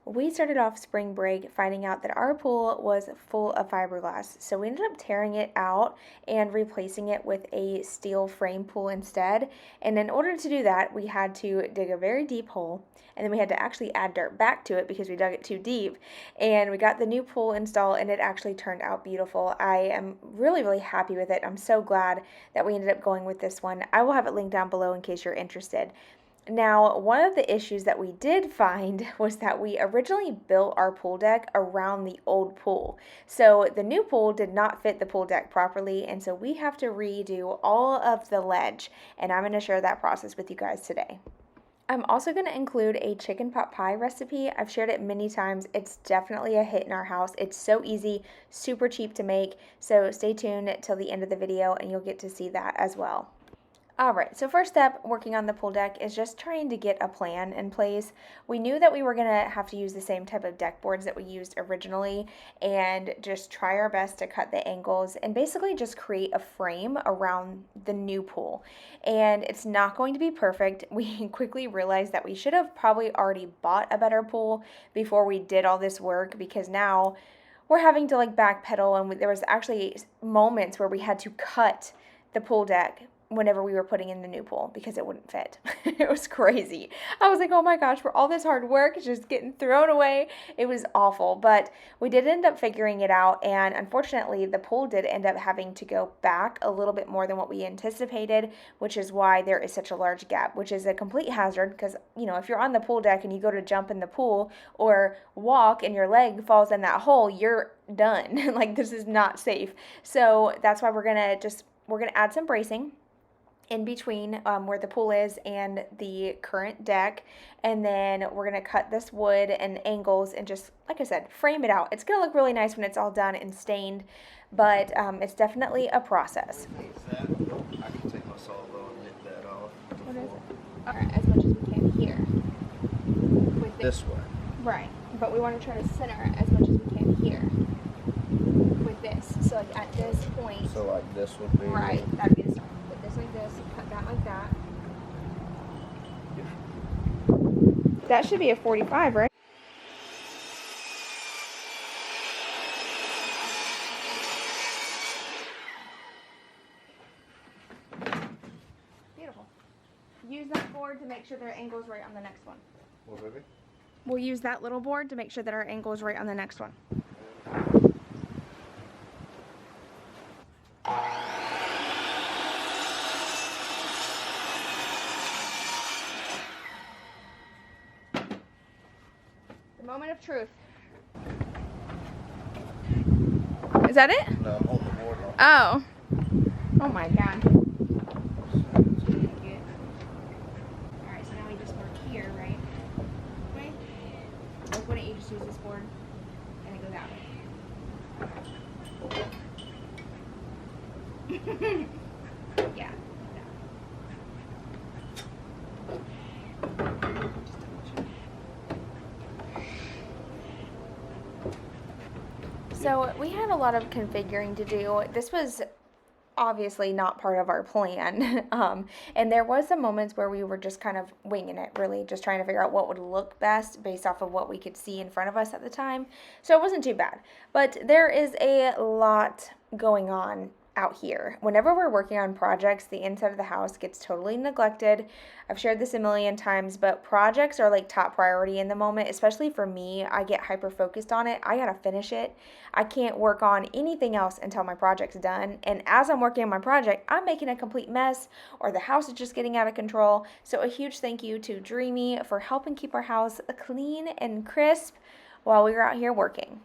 we started off spring break finding out that our pool was full of fiberglass. So we ended up tearing it out and replacing it with a steel frame pool instead. And in order to do that, we had to dig a very deep hole, and then we had to actually add dirt back to it because we dug it too deep. And we got the new pool installed, and it actually turned out beautiful. I am really, really happy with it. I'm so glad that we ended up going with this one. I will have it linked down below in case you're interested. Now, one of the issues that we did find was that we originally built our pool deck around the old pool. So the new pool did not fit the pool deck properly, and so we have to redo all of the ledge, and I'm going to share that process with you guys today. I'm also going to include a chicken pot pie recipe. I've shared it many times. It's definitely a hit in our house. It's so easy, super cheap to make, so stay tuned till the end of the video and you'll get to see that as well. Alright, so first step working on the pool deck is just trying to get a plan in place. We knew that we were going to have to use the same type of deck boards that we used originally and just try our best to cut the angles and basically just create a frame around the new pool. And it's not going to be perfect. We quickly realized that we should have probably already bought a better pool before we did all this work, because now we're having to backpedal, and there was actually moments where we had to cut the pool deck whenever we were putting in the new pool because it wouldn't fit. It was crazy. I was like, oh my gosh, for all this hard work, it's just getting thrown away. It was awful, but we did end up figuring it out, and unfortunately the pool did end up having to go back a little bit more than what we anticipated, which is why there is such a large gap, which is a complete hazard because, if you're on the pool deck and you go to jump in the pool or walk and your leg falls in that hole, you're done. This is not safe. So that's why we're gonna add some bracing in between where the pool is and the current deck, and then we're going to cut this wood and angles and just, like I said, frame it out. It's going to look really nice when it's all done and stained, but it's definitely a process. I can take my sawzall and nip that off. What is it? Alright, as much as we can here. With this way. Right, but we want to try to center as much as we can here with this. So at this point. So this would be. Right, that'd be the start. Like this, cut that like that. That should be a 45, right? Beautiful. Use that board to make sure their angle is right on the next one. What, baby? We'll use that little board to make sure that our angle is right on the next one. Moment of truth. Is that it? No, I'm holding the board on. Oh. Oh my god. Alright, so now we just work here, right? Wait. Why don't you just use this board and then go that way? Yeah. So we had a lot of configuring to do. This was obviously not part of our plan. And there was some moments where we were just kind of winging it, really just trying to figure out what would look best based off of what we could see in front of us at the time. So it wasn't too bad, but there is a lot going on out here. Whenever we're working on projects, the inside of the house gets totally neglected. I've shared this a million times, but projects are top priority in the moment, especially for me. I get hyper focused on it. I gotta finish it. I can't work on anything else until my project's done. And as I'm working on my project, I'm making a complete mess, or the house is just getting out of control. So a huge thank you to Dreamy for helping keep our house clean and crisp while we were out here working.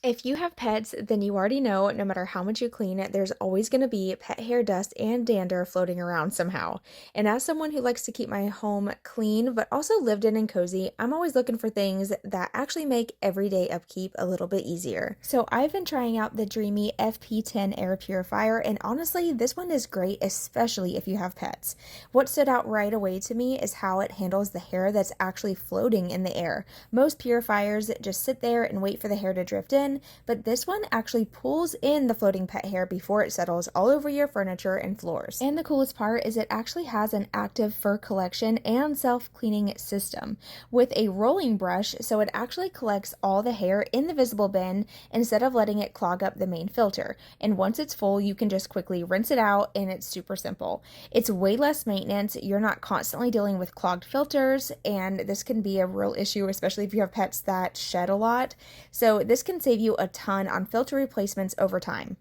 If you have pets, then you already know no matter how much you clean it, there's always going to be pet hair, dust, and dander floating around somehow. And as someone who likes to keep my home clean, but also lived in and cozy, I'm always looking for things that actually make everyday upkeep a little bit easier. So I've been trying out the Dreamy FP10 air purifier, and honestly, this one is great, especially if you have pets. What stood out right away to me is how it handles the hair that's actually floating in the air. Most purifiers just sit there and wait for the hair to drift in, bin, but this one actually pulls in the floating pet hair before it settles all over your furniture and floors. And the coolest part is it actually has an active fur collection and self-cleaning system with a rolling brush, so it actually collects all the hair in the visible bin instead of letting it clog up the main filter. And once it's full, you can just quickly rinse it out, and it's super simple. It's way less maintenance. You're not constantly dealing with clogged filters, and this can be a real issue, especially if you have pets that shed a lot. So this can save you a ton on filter replacements over time.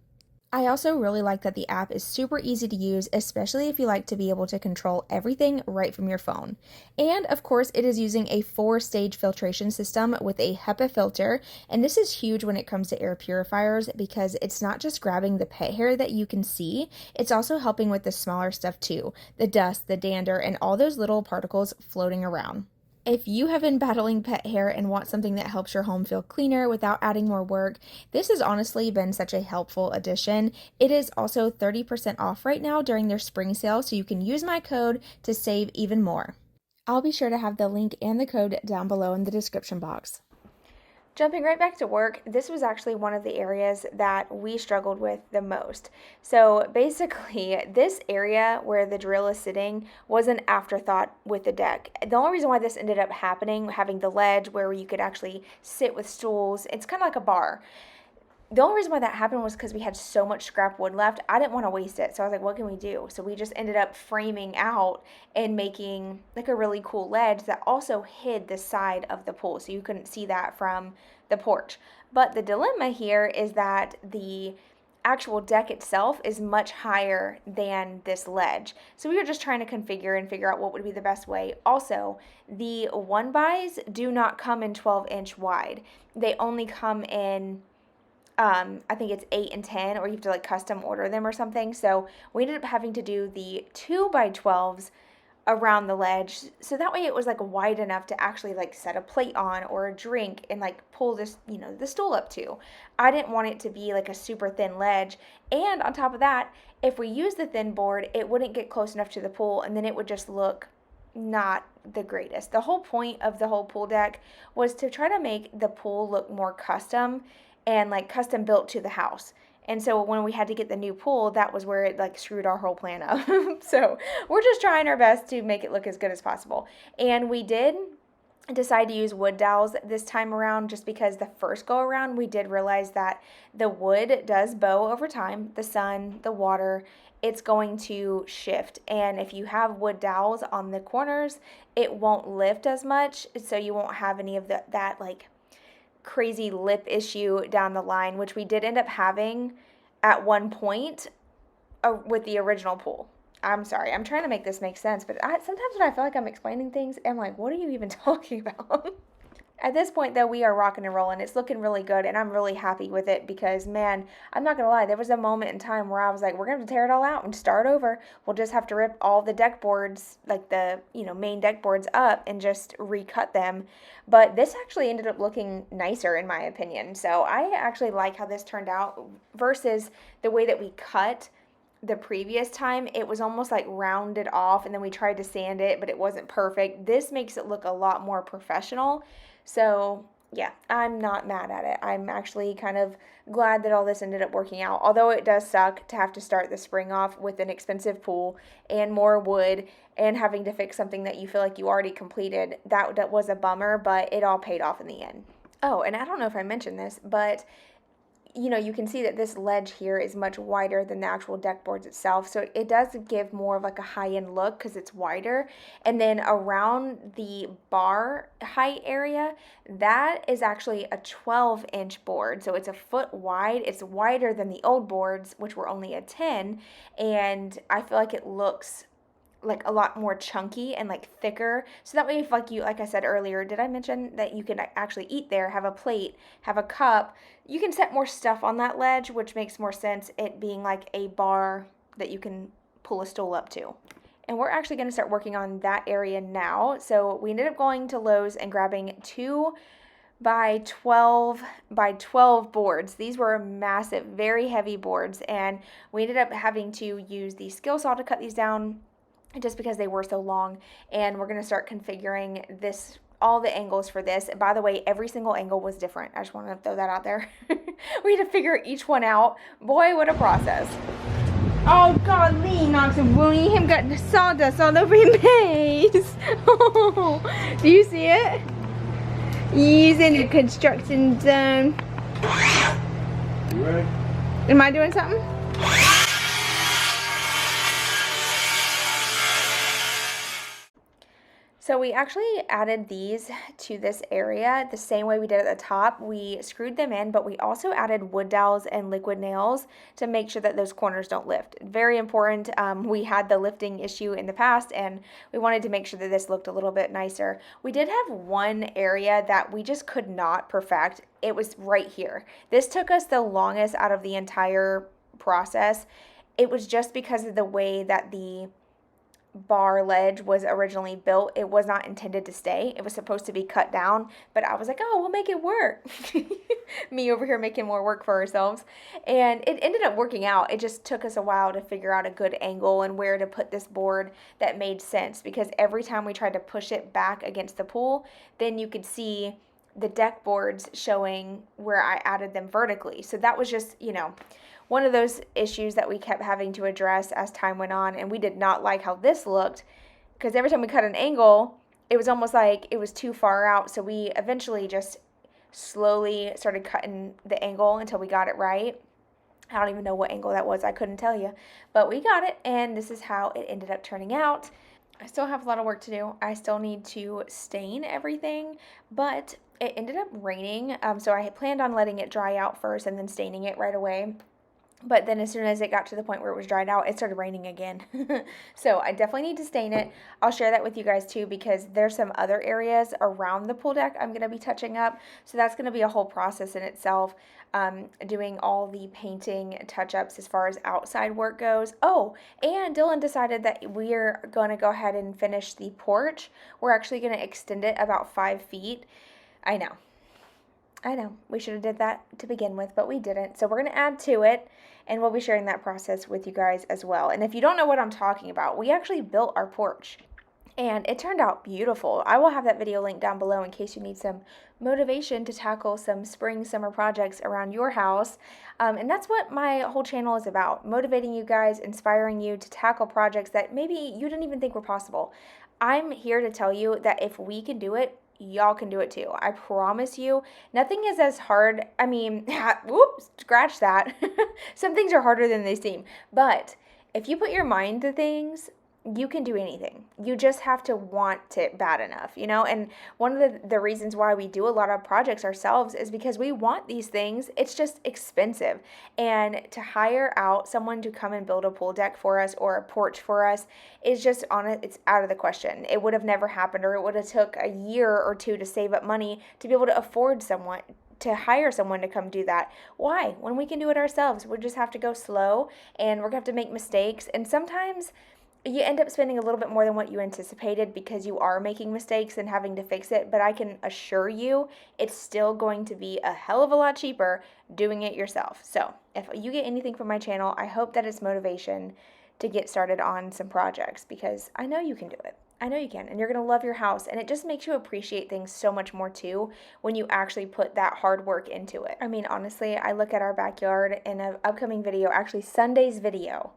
I also really like that the app is super easy to use, especially if you like to be able to control everything right from your phone. And of course, it is using a 4-stage filtration system with a HEPA filter, and this is huge when it comes to air purifiers because it's not just grabbing the pet hair that you can see, it's also helping with the smaller stuff too, the dust, the dander, and all those little particles floating around. If you have been battling pet hair and want something that helps your home feel cleaner without adding more work, this has honestly been such a helpful addition. It is also 30% off right now during their spring sale, so you can use my code to save even more. I'll be sure to have the link and the code down below in the description box. Jumping right back to work, this was actually one of the areas that we struggled with the most. So basically, this area where the drill is sitting was an afterthought with the deck. The only reason why this ended up happening, having the ledge where you could actually sit with stools, it's kind of like a bar. The only reason why that happened was because we had so much scrap wood left. I didn't want to waste it. So I was like, what can we do? So we just ended up framing out and making like a really cool ledge that also hid the side of the pool. So you couldn't see that from the porch. But the dilemma here is that the actual deck itself is much higher than this ledge. So we were just trying to configure and figure out what would be the best way. Also, the 1-bys do not come in 12-inch wide. They only come in I think it's 8 and 10, or you have to like custom order them or something. So we ended up having to do the 2x12s around the ledge, so that way it was like wide enough to actually like set a plate on or a drink and like pull this, the stool up to. I didn't want it to be like a super thin ledge, and on top of that, if we use the thin board, it wouldn't get close enough to the pool, and then it would just look not the greatest. The whole point of the whole pool deck was to try to make the pool look more custom and like custom built to the house. And so when we had to get the new pool, that was where it like screwed our whole plan up. So we're just trying our best to make it look as good as possible. And we did decide to use wood dowels this time around, just because the first go around we did realize that the wood does bow over time. The sun, the water, it's going to shift. And if you have wood dowels on the corners, it won't lift as much. So you won't have any of that like crazy lip issue down the line, which we did end up having at one point with the original pool. I'm sorry, I'm trying to make this make sense, but sometimes when I feel like I'm explaining things, I'm like, what are you even talking about? At this point, though, we are rocking and rolling. It's looking really good, and I'm really happy with it because, man, I'm not going to lie, there was a moment in time where I was like, we're going to tear it all out and start over. We'll just have to rip all the deck boards, like the, main deck boards up and just recut them. But this actually ended up looking nicer, in my opinion. So I actually like how this turned out versus the way that we cut the previous time. It was almost like rounded off, and then we tried to sand it, but it wasn't perfect. This makes it look a lot more professional. So yeah, I'm not mad at it. I'm actually kind of glad that all this ended up working out. Although it does suck to have to start the spring off with an expensive pool and more wood and having to fix something that you feel like you already completed. That was a bummer, but it all paid off in the end. Oh, and I don't know if I mentioned this, but you can see that this ledge here is much wider than the actual deck boards itself. So it does give more of like a high-end look because it's wider. And then around the bar height area, that is actually a 12-inch board. So it's a foot wide. It's wider than the old boards, which were only a 10. And I feel like it looks like a lot more chunky and like thicker. So that way, if like I said earlier, did I mention that you can actually eat there, have a plate, have a cup, you can set more stuff on that ledge, which makes more sense, it being like a bar that you can pull a stool up to. And we're actually going to start working on that area now. So we ended up going to Lowe's and grabbing 2x12 boards. These were massive, very heavy boards, and we ended up having to use the skill saw to cut these down just because they were so long. And we're going to start configuring this all the angles for this. By the way, every single angle was different. I just want to throw that out there. We had to figure each one out. Boy, what a process. Oh, God, Lee knocks and William got the sawdust all over his face. Do you see it? He's in the construction zone. You ready? Am I doing something? So we actually added these to this area the same way we did at the top. We screwed them in, but we also added wood dowels and liquid nails to make sure that those corners don't lift. Very important. We had the lifting issue in the past, and we wanted to make sure that this looked a little bit nicer. We did have one area that we just could not perfect. It was right here. This took us the longest out of the entire process. It was just because of the way that the bar ledge was originally built. It was not intended to stay. It was supposed to be cut down, but I was like, oh, we'll make it work. Me over here making more work for ourselves. And it ended up working out. It just took us a while to figure out a good angle and where to put this board that made sense, because every time we tried to push it back against the pool, then you could see the deck boards showing where I added them vertically. So that was just, one of those issues that we kept having to address as time went on, and we did not like how this looked, because every time we cut an angle, it was almost like it was too far out. So we eventually just slowly started cutting the angle until we got it right. I don't even know what angle that was. I couldn't tell you, but we got it, and this is how it ended up turning out. I still have a lot of work to do. I still need to stain everything, but it ended up raining, so I had planned on letting it dry out first and then staining it right away. But then as soon as it got to the point where it was dried out, it started raining again. So I definitely need to stain it. I'll share that with you guys too, because there's some other areas around the pool deck I'm going to be touching up. So that's going to be a whole process in itself, doing all the painting touch-ups as far as outside work goes. Oh, and Dylan decided that we're going to go ahead and finish the porch. We're actually going to extend it about 5 feet. I know. We should have did that to begin with, but we didn't. So we're going to add to it, and we'll be sharing that process with you guys as well. And if you don't know what I'm talking about, we actually built our porch, and it turned out beautiful. I will have that video linked down below in case you need some motivation to tackle some spring, summer projects around your house. And that's what my whole channel is about, motivating you guys, inspiring you to tackle projects that maybe you didn't even think were possible. I'm here to tell you that if we can do it, y'all can do it too. I promise you, nothing is as hard. I mean, whoops, scratch that. Some things are harder than they seem. But if you put your mind to things, you can do anything. You just have to want it bad enough, And one of the reasons why we do a lot of projects ourselves is because we want these things. It's just expensive. And to hire out someone to come and build a pool deck for us or a porch for us is just it's out of the question. It would have never happened, or it would have took a year or two to save up money to be able to afford someone to hire someone to come do that. Why? When we can do it ourselves, we just have to go slow, and we're going to have to make mistakes. And sometimes you end up spending a little bit more than what you anticipated because you are making mistakes and having to fix it, but I can assure you it's still going to be a hell of a lot cheaper doing it yourself. So if you get anything from my channel, I hope that it's motivation to get started on some projects, because I know you can do it. I know you can, and you're going to love your house, and it just makes you appreciate things so much more too when you actually put that hard work into it. I mean, honestly, I look at our backyard in an upcoming video, actually Sunday's video,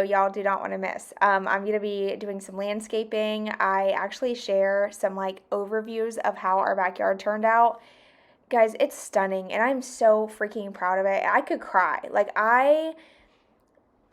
y'all do not want to miss. I'm going to be doing some landscaping. I actually share some overviews of how our backyard turned out. Guys, it's stunning, and I'm so freaking proud of it. I could cry.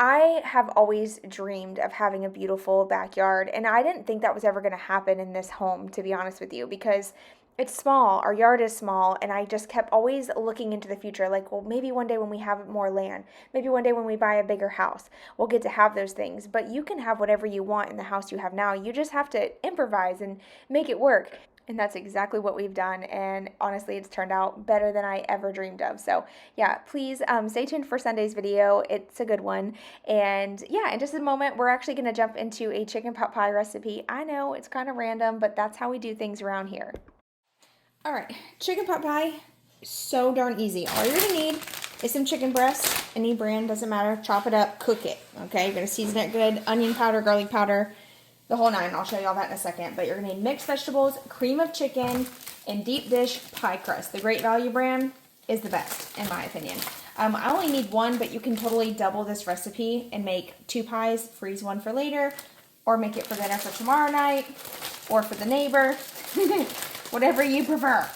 I have always dreamed of having a beautiful backyard, and I didn't think that was ever going to happen in this home, to be honest with you, because it's small. Our yard is small, and I just kept always looking into the future, well, maybe one day when we have more land, maybe one day when we buy a bigger house, we'll get to have those things. But you can have whatever you want in the house you have now. You just have to improvise and make it work. And that's exactly what we've done, and honestly, it's turned out better than I ever dreamed of. So yeah, please stay tuned for Sunday's video. It's a good one. And yeah, in just a moment, we're actually going to jump into a chicken pot pie recipe. I know it's kind of random, but that's how we do things around here. All right, chicken pot pie, so darn easy. All you're going to need is some chicken breast, any brand, doesn't matter. Chop it up, cook it, okay? You're going to season it good, onion powder, garlic powder, the whole nine. I'll show you all that in a second. But you're gonna need mixed vegetables, cream of chicken, and deep dish pie crust. The Great Value brand is the best, in my opinion. I only need one, but you can totally double this recipe and make 2 pies, freeze one for later, or make it for dinner for tomorrow night, or for the neighbor, whatever you prefer.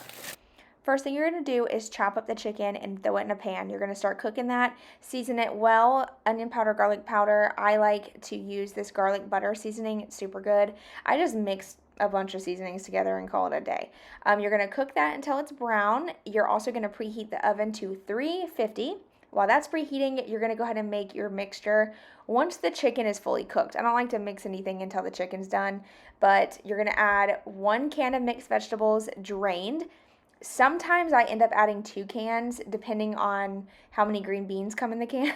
First thing you're going to do is chop up the chicken and throw it in a pan. You're going to start cooking that. Season it well. Onion powder, garlic powder. I like to use this garlic butter seasoning. It's super good. I just mix a bunch of seasonings together and call it a day. You're going to cook that until it's brown. You're also going to preheat the oven to 350. While that's preheating, you're going to go ahead and make your mixture once the chicken is fully cooked. I don't like to mix anything until the chicken's done, but you're going to add 1 can of mixed vegetables drained. Sometimes I end up adding 2 cans depending on how many green beans come in the can.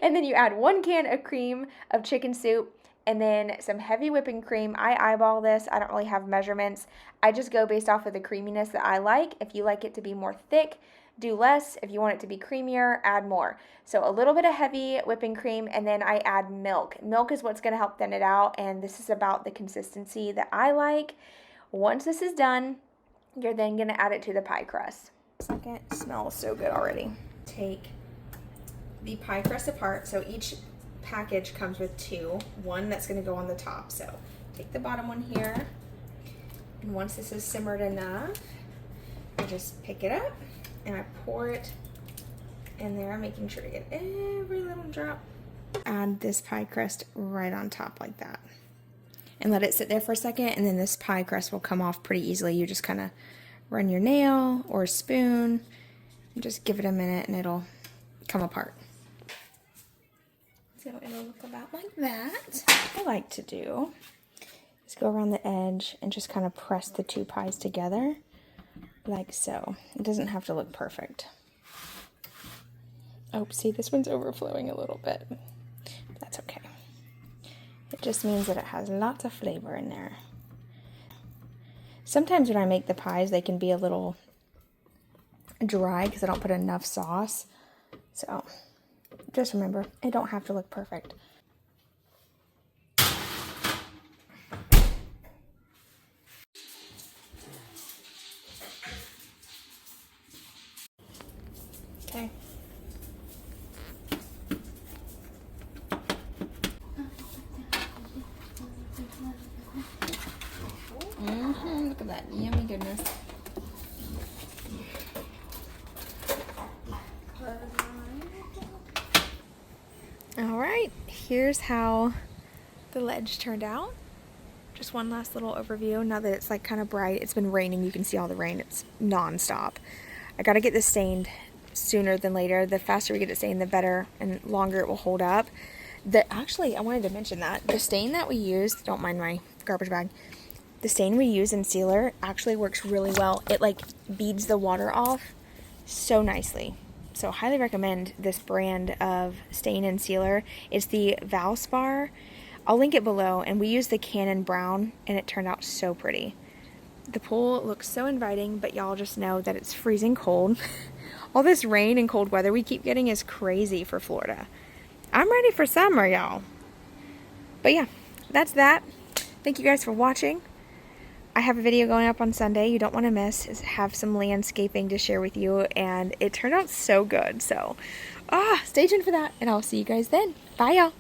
And then you add 1 can of cream of chicken soup and then some heavy whipping cream. I eyeball this. I don't really have measurements. I just go based off of the creaminess that I like. If you like it to be more thick, do less. If you want it to be creamier, add more. So a little bit of heavy whipping cream, and then I add milk. Milk is what's going to help thin it out, and this is about the consistency that I like. Once this is done, you're then going to add it to the pie crust. Second, it smells so good already. Take the pie crust apart. So each package comes with 2. One that's going to go on the top. So take the bottom one here. And once this is simmered enough, I just pick it up and I pour it in there, making sure to get every little drop. Add this pie crust right on top like that. And let it sit there for a second, and then this pie crust will come off pretty easily. You just kind of run your nail or a spoon and just give it a minute and it'll come apart. So it'll look about like that. What I like to do is go around the edge and just kind of press the 2 pies together like so. It doesn't have to look perfect. Oh, see, this one's overflowing a little bit. That's okay. It just means that it has lots of flavor in there. Sometimes when I make the pies, they can be a little dry because I don't put enough sauce. So just remember, it don't have to look perfect. Okay. Look at that yummy goodness. All right, here's how the ledge turned out. Just one last little overview. Now that it's like kind of bright, it's been raining. You can see all the rain. It's non-stop. I got to get this stained sooner than later. The faster we get it stained, the better and longer it will hold up. Actually, I wanted to mention that the stain that we used, don't mind my garbage bag, the stain we use in sealer actually works really well. It like beads the water off so nicely. So highly recommend this brand of stain and sealer. It's the Valspar. I'll link it below, and we used the Cannon Brown and it turned out so pretty. The pool looks so inviting, but y'all just know that it's freezing cold. All this rain and cold weather we keep getting is crazy for Florida. I'm ready for summer, y'all. But yeah, that's that. Thank you guys for watching. I have a video going up on Sunday you don't want to miss. I have some landscaping to share with you, and it turned out so good. So, stay tuned for that, and I'll see you guys then. Bye, y'all.